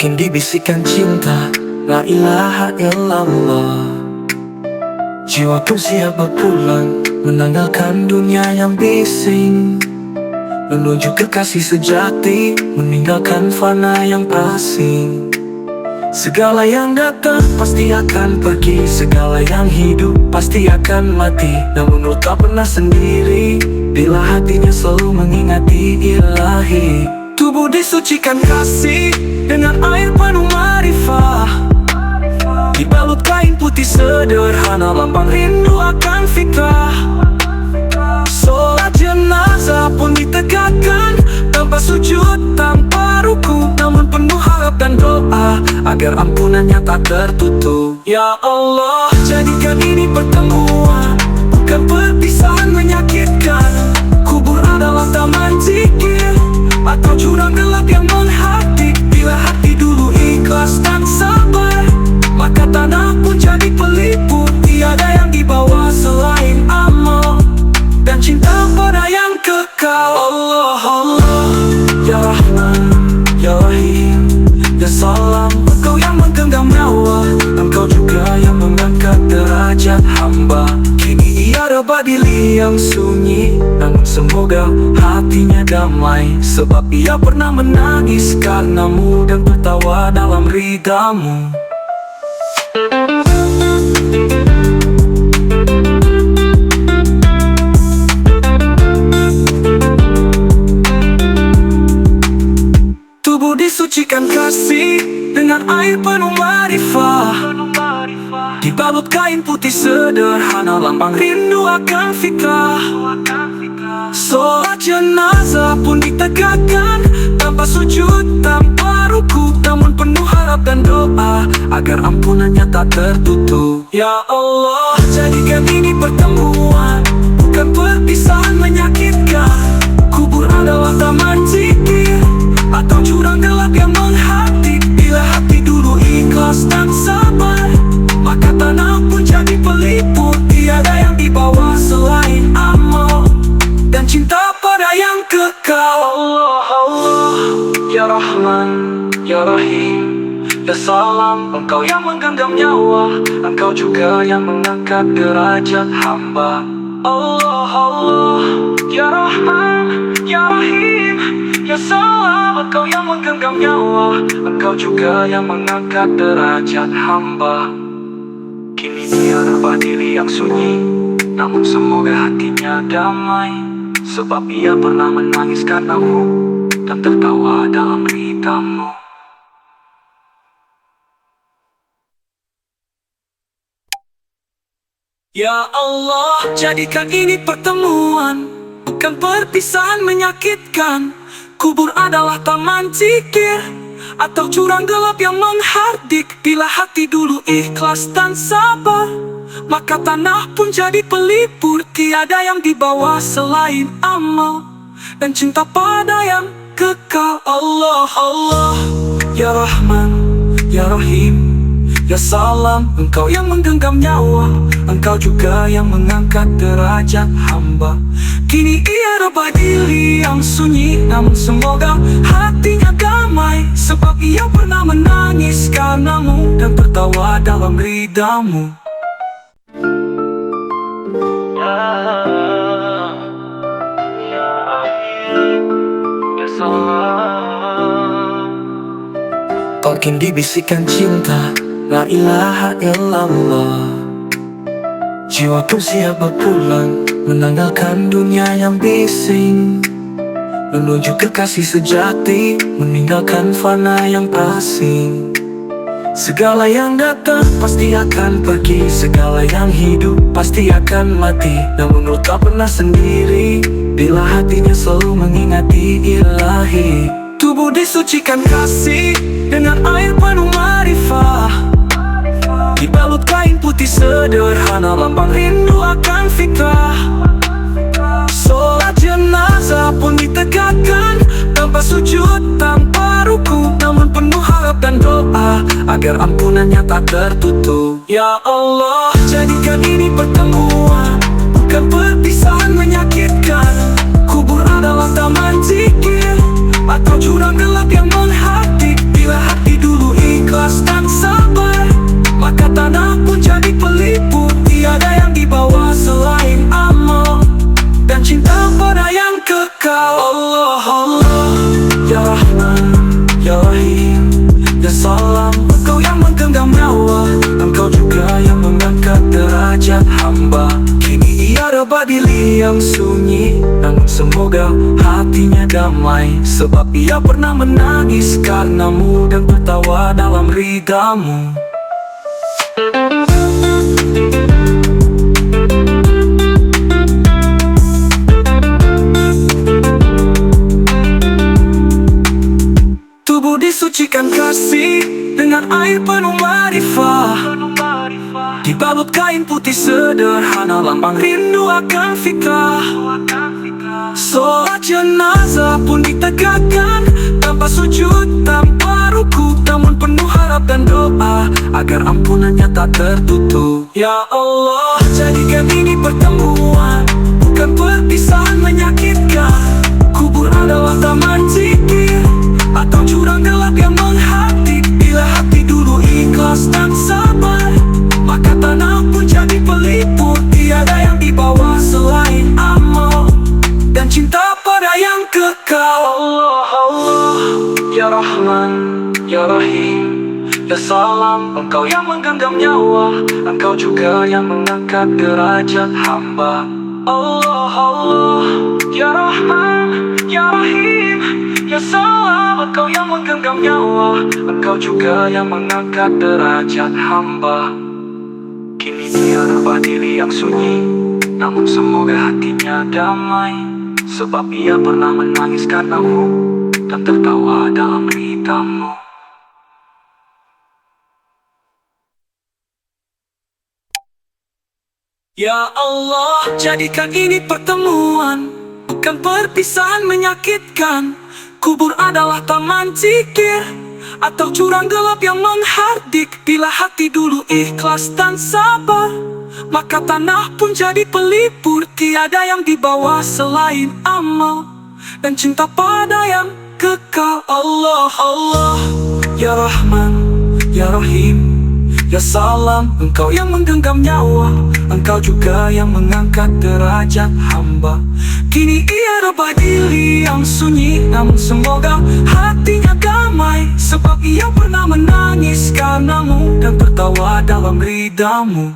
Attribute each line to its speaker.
Speaker 1: Makin dibisikkan cinta, la ilaha illallah. Jiwa pun siap berpulang, menanggalkan dunia yang bising, menuju kekasih sejati, meninggalkan fana yang asing. Segala yang datang pasti akan pergi, segala yang hidup pasti akan mati. Namun lu tak pernah sendiri, bila hatinya selalu mengingati ilahi. Tubuh disucikan kasih dengan air penuh marifah, dibalut kain putih sederhana, lambang rindu akan fitrah. Sholat jenazah pun ditegakkan, tanpa sujud, tanpa ruku, namun penuh harap dan doa agar ampunannya tak tertutup. Ya Allah, jadikan ini pertemuan, bukan perpisahan menyakitkan. Kubur adalah taman zikir atau jurang gelap yang menghati. Bila hati dulu ikhlas dan sabar, maka tanah pun jadi pelipur. Tiada yang dibawa selain amal dan cinta pada yang kekal. Allah, Allah, Ya Rahman, Ya Rahim, Ya Salam. Engkau yang menggenggam nyawa, Engkau juga yang mengangkat derajat hamba. Kini ia rebah di liang sunyi, namun semoga hatinya damai, sebab ia pernah menangis karenamu dan tertawa dalam ridamu. Tubuh disucikan kasih dengan air penuh marifah, dibalut kain putih sederhana, lambang rindu akan fitrah. Sholat jenazah pun ditegakkan, tanpa sujud, tanpa ruku, namun penuh harap dan doa agar ampunannya tak tertutup. Ya Allah, jadikan ini pertemuan, bukan perpisahan menyakitkan. Kubur adalah taman zikir atau jurang gelap yang menghati. Bila hati dulu ikhlas dan sabar, maka tanah pun jadi pelipur. Tiada yang dibawa selain amal dan cinta pada yang kekal. Allah, Allah, Ya Rahman, Ya Rahim, Ya Salam. Engkau yang menggenggam nyawa, Engkau juga yang mengangkat derajat hamba. Allah, Allah, Ya Rahman, Ya Rahim, Ya Salam. Engkau yang menggenggam nyawa, Engkau juga yang mengangkat derajat hamba. Kini dia rebah di liang sunyi, namun semoga hatinya damai, sebab ia pernah menangis karenamu dan tertawa dalam ridamu. Ya Allah, jadikan ini pertemuan, bukan perpisahan menyakitkan. Kubur adalah taman zikir atau jurang gelap yang menghardik. Bila hati dulu ikhlas dan sabar, maka tanah pun jadi pelipur. Tiada yang dibawa selain amal dan cinta pada yang kekal. Allah, Allah, Ya Rahman, Ya Rahim, Ya Salam. Engkau yang menggenggam nyawa, Engkau juga yang mengangkat derajat hamba. Kini ia rebah di liang sunyi, namun semoga hatinya damai, sebab ia pernah menangis karenamu dan tertawa dalam ridamu. Ya Akhir, Ya Salam. Makin dibisikkan cinta, la ilaha illallah. Jiwa pun siap berpulang, menanggalkan dunia yang bising, menuju kekasih sejati, meninggalkan fana yang asing. Segala yang datang pasti akan pergi, segala yang hidup pasti akan mati. Namun lu tak pernah sendiri, bila hatinya selalu mengingati ilahi. Tubuh disucikan kasih dengan air penuh marifah, dibalut kain putih sederhana, lambang rindu akan fitrah. Sholat jenazah pun ditegakkan, tanpa sujud, tanpa ruku, namun penuh harap dan doa agar ampunannya tak tertutup. Ya Allah, jadikan ini pertemuan, bukan perpisahan menyakitkan. Kubur adalah taman zikir atau jurang gelap yang menghati. Bila hati dulu Al-Badili yang sunyi, namun semoga hatinya damai, sebab ia pernah menangis karenamu dan tertawa dalam ridamu. Tubuh disucikan kasih dengan air penuh marifah, dibalut kain putih sederhana, lambang rindu akan fitrah. Sholat jenazah pun ditegakkan, tanpa sujud, tanpa ruku, namun penuh harap dan doa agar ampunannya tak tertutup. Ya Allah, jadikan ini pertemuan, bukan perpisahan menyakitkan. Kubur adalah taman zikir atau jurang gelap yang menghati. Bila hati dulu ikhlas dan sabar, maka tanah pun jadi pelipur. Tiada yang dibawa selain amal dan cinta pada yang kekal. Allah, Allah, Ya Rahman, Ya Rahim, Ya Salam. Engkau yang menggenggam nyawa, Engkau juga yang mengangkat derajat hamba. Allah, Allah, Ya Rahman, Ya Rahim, Ya Salam. Engkau yang menggenggam nyawa, Engkau juga yang mengangkat derajat hamba. Kini dia Al-Badili yang sunyi, namun semoga hatinya damai, sebab ia pernah menangis karenamu dan tertawa dalam ridamu. Ya Allah, jadikan ini pertemuan, bukan perpisahan menyakitkan. Kubur adalah taman zikir atau jurang gelap yang menghardik. Bila hati dulu ikhlas dan sabar, maka tanah pun jadi pelipur. Tiada yang dibawa selain amal dan cinta pada yang kekal. Allah, Allah, Ya Rahman, Ya Rahim, Ya Salam. Engkau yang menggenggam nyawa, Engkau juga yang mengangkat derajat hamba. Kini ia Al-Badili yang sunyi, namun semoga hatinya damai, sebab ia pernah menangis karenamu dan tertawa dalam ridamu.